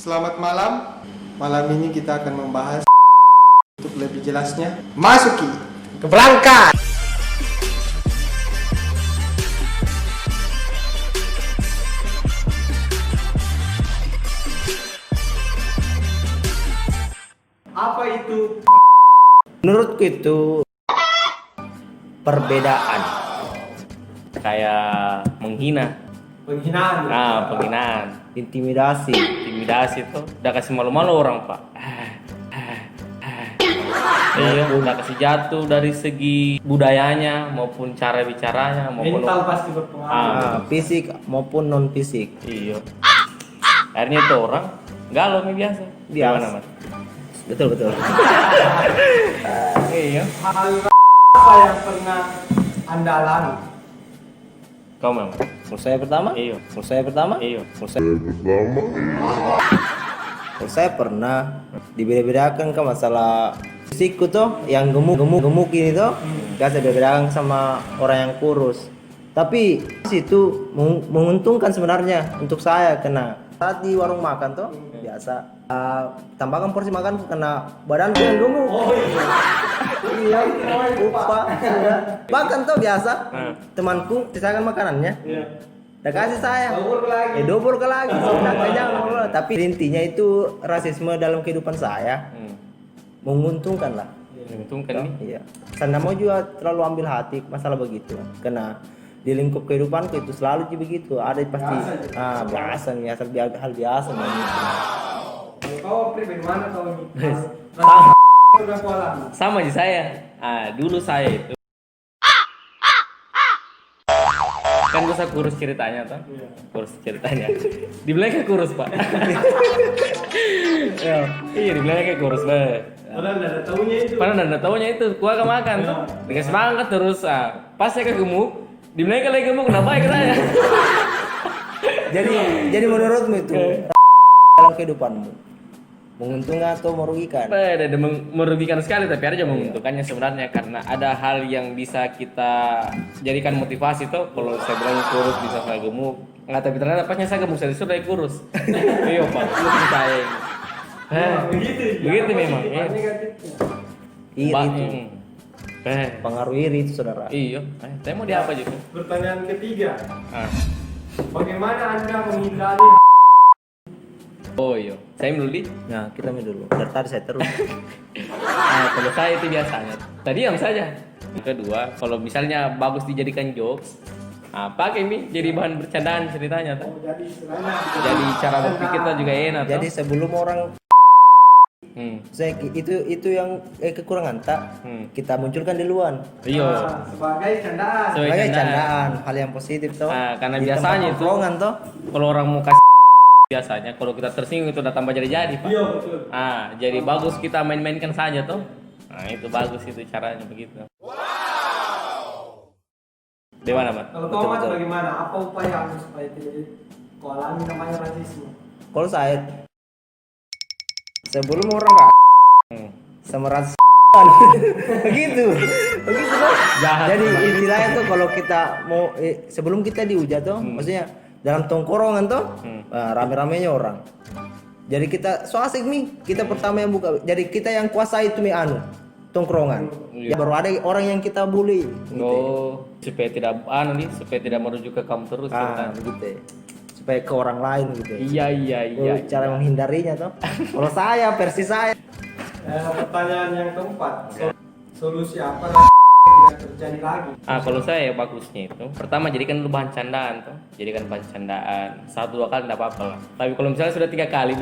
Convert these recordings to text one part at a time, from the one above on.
Selamat malam. Malam ini kita akan membahas untuk lebih jelasnya. Masuki ke berangkat. Apa itu? Menurutku itu perbedaan. Kayak menghina. Penghinaan. Penghinaan. Intimidasi Itu udah kasih malu-malu orang, Pak. Iya, udah kasih jatuh dari segi budayanya maupun cara bicaranya maupun Mental pasti berpengaruh. fisik maupun non fisik. Iya. Akhirnya itu orang galau nih biasa. Gimana, Mas? Betul. Iya. Hal apa yang pernah Anda alami? Kau memang. Menurut saya pertama? Iya. Menurut saya pertama? Iya. Menurut saya pernah dibeda-bedakan ke masalah fisikku tuh yang gemuk ini tuh gak saya bedakan sama orang yang kurus. Tapi situ menguntungkan sebenarnya untuk saya karena saat di warung makan tuh biasa tambahkan porsi makan karena badanku yang gemuk. Iya, lupa. Makan tuh biasa. Temanku sisakan makanannya. Udah kasih saya. Double ke lagi. Sudah kenyang. Tapi intinya itu rasisme dalam kehidupan saya. Menguntungkan lah. Menguntungkan nih. Iya. Saya mau juga terlalu ambil hati masalah begitu. Karena di lingkup kehidupanku itu selalu begitu. Ada pasti biasa nih, asal hal biasa nih. Kau pribadi mana kau ini? Sama aja saya. Dulu saya itu kan gue kurus ceritanya toh. Kurus ceritanya. Dibilang kayak kurus, Pak. Iya, dibilang kayak kurus banget. Padahal nggak taunya itu. Gua gak makan tuh. Dikasih semangat terus. Pas saya kegemuk, dibilang kalau gemuk kenapa ya katanya. Jadi menurutmu itu dalam kehidupanmu menguntungkan atau merugikan? Ada merugikan sekali, tapi ada juga menguntungkannya sebenarnya karena ada hal yang bisa kita jadikan motivasi tuh. Kalau saya bilang kurus bisa saya gemuk, nggak, tapi ternyata pasnya saya gemuk saya sudah kurus. Iya, Pak, itu saya. Begitu memang. Iri itu. Pengaruh iri itu, saudara. Iya. Saya mau di apa juga? Pertanyaan ketiga. Bagaimana Anda menghindari? Oh iya, saya dulu di. Nah, kita dulu. Dari tadi saya terus. Kalau saya itu biasanya tadi yang saja. Yang kedua, kalau misalnya bagus dijadikan jokes, pakai ini jadi bahan bercandaan ceritanya tuh. Jadi cara berpikir kita juga enak. Jadi sebelum orang saya itu yang kekurangan tak kita munculkan di luar. Iya. Sebagai candaan. Sebagai candaan, hal yang positif toh. Karena Di biasanya tempat itu tongkrongan toh. kalau orang mau kasih biasanya kalau kita tersinggung itu udah tambah jadi Pak. Iya, betul. Jadi bagus kita main-mainkan saja tuh. Itu bagus itu caranya begitu. Di mana, Mat? Kalau kau Mat bagaimana? Apa upaya supaya tidak kau alami namanya rasisme? Kalau saya sebelum orang sama ras begitu kan? Jahat. Jadi istilahnya tuh kalau kita mau sebelum kita dihujat tuh maksudnya dalam tongkrongan tuh rame-ramenya orang. Jadi kita so asik nih, kita pertama yang buka. Jadi kita yang kuasai itu tongkrongan. Ya baru ada orang yang kita bully. Supaya tidak supaya tidak merujuk ke kamu terus. Begitu. Supaya ke orang lain gitu. Iya. Cara menghindarinya tuh. Kalau saya versi saya. Pertanyaan yang keempat. Solusi apa tidak terjadi lagi? Kalau saya bagusnya itu pertama jadikan dulu bahan candaan tuh. Jadikan bahan candaan 1-2 kali enggak apa-apa lah. Tapi kalau misalnya sudah 3 kali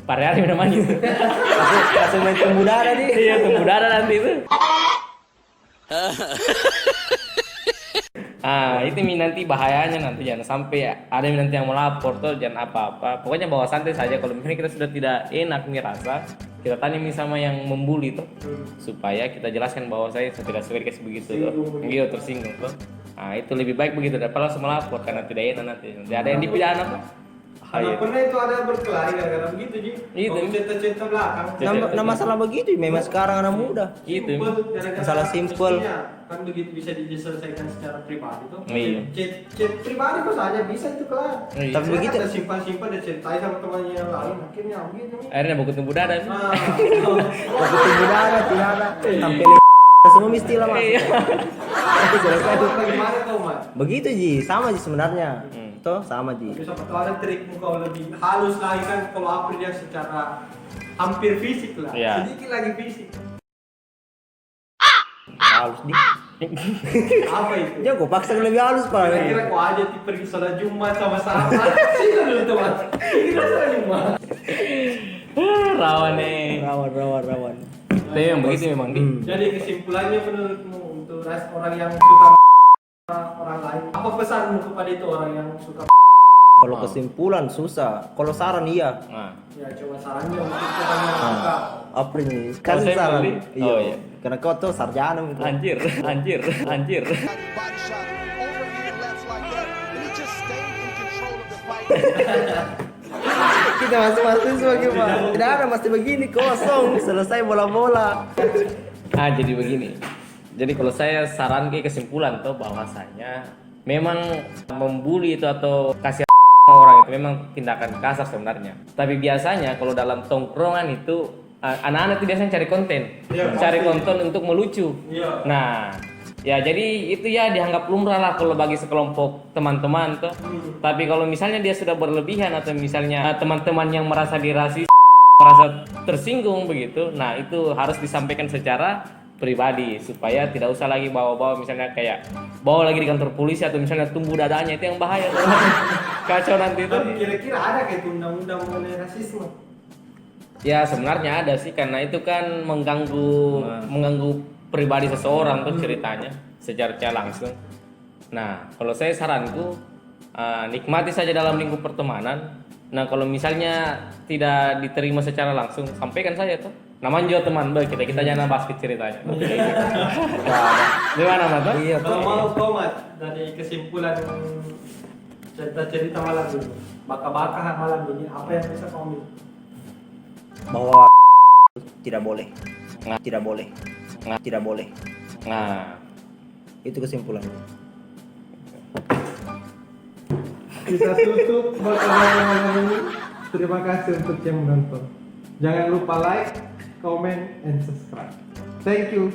hari namanya itu. Langsung main tumbuh darah nih. Iya, tumbuh darah nanti itu. Itu nanti bahayanya nanti jangan sampai ada nanti yang melapor tuh, jangan apa-apa. Pokoknya bawa santai saja. Kalau misalnya kita sudah tidak enak nih rasa, kita tanya sama yang membuli tuh, supaya kita jelaskan bahwa saya tidak suka dikasih begitu tuh, gitu tersinggung tuh. Itu lebih baik begitu daripada langsung melapor karena tidak enak nanti. Tidak ada yang dipidana tuh. bahaya. pernah itu ada berkelahi gara-gara begitu Ji. Itu. Cerita-cerita belakang. Nah, masalah begitu memang sekarang anak muda. Itu. Masalah simpel. Kan begitu bisa diselesaikan secara pribadi tuh. Iya. Chat pribadi kok saja bisa itu kelar. Iya. Tapi begitu. Ada simpan-simpan dan ceritain sama temannya yang lain akhirnya begitu. Akhirnya mau ketemu dada. Nah, Waktu budaya tidak ada. Tampil semua mesti lah mas. Iya. Tapi selesai tuh. bagaimana tuh Mat? Begitu Ji, sama Ji sebenarnya. Toh sama Ji. Bisa tahu ada trikmu kau lebih halus lagi kan kalau April dia secara hampir fisik lah. Iya. Sedikit lagi fisik. Halus di. Apa itu? Ya kok paksa lebih halus pak. Kira-kira kau aja pergi sholat Jumat sama-sama. Sih dulu tuh Mas. Kira sholat Jumat. Rawan nih. Rawan. Tapi memang begitu memang di. Jadi kesimpulannya menurutmu untuk orang yang suka orang lain, apa pesanmu kepada itu orang yang suka? Kalau kesimpulan susah. Kalau saran iya. Nah. Ya coba sarannya untuk orang yang suka. Apa ini? Kalau saya saran. beli, oh iya. Karena kau tuh sarjana gitu. Anjir. Body shot overhand left like that, and he just stayed in control of the fight. Kita masing-masing sebagai pak. Tidak ada mesti begini kosong. Selesai bola-bola. Jadi begini. Jadi kalau saya saran ke kesimpulan tuh bahwasanya memang membuli itu atau kasih orang itu memang tindakan kasar sebenarnya. Tapi biasanya kalau dalam tongkrongan itu anak-anak itu biasanya cari konten, Iya, cari pasti. konten untuk melucu. Iya. Nah, ya jadi itu ya dianggap lumrah lah kalau bagi sekelompok teman-teman tuh. Tapi kalau misalnya dia sudah berlebihan atau misalnya teman-teman yang merasa dirasis, merasa tersinggung begitu, nah itu harus disampaikan secara pribadi supaya tidak usah lagi bawa-bawa misalnya kayak bawa lagi di kantor polisi atau misalnya tumbuh dadanya itu yang bahaya tuh. Kacau nanti itu. Tapi kira-kira ada kayak undang-undang mengenai rasisme? Ya sebenarnya ada sih karena itu kan mengganggu pribadi seseorang tuh ceritanya secara langsung. Nah kalau saya saranku nikmati saja dalam lingkup pertemanan. Nah kalau misalnya tidak diterima secara langsung sampaikan saja tuh. Namanya juga teman kita jangan basket ceritanya. Gimana Mas? Iya Kalau tuh. mau komat dari kesimpulan cerita malam ini, baka-baka malam ini, apa yang bisa kau ambil? Bahwa tidak boleh. Tidak boleh. Nah, Itu kesimpulan. Kita tutup baka-baka malam ini. Terima kasih untuk yang menonton. Jangan lupa like, comment, and subscribe. Thank you.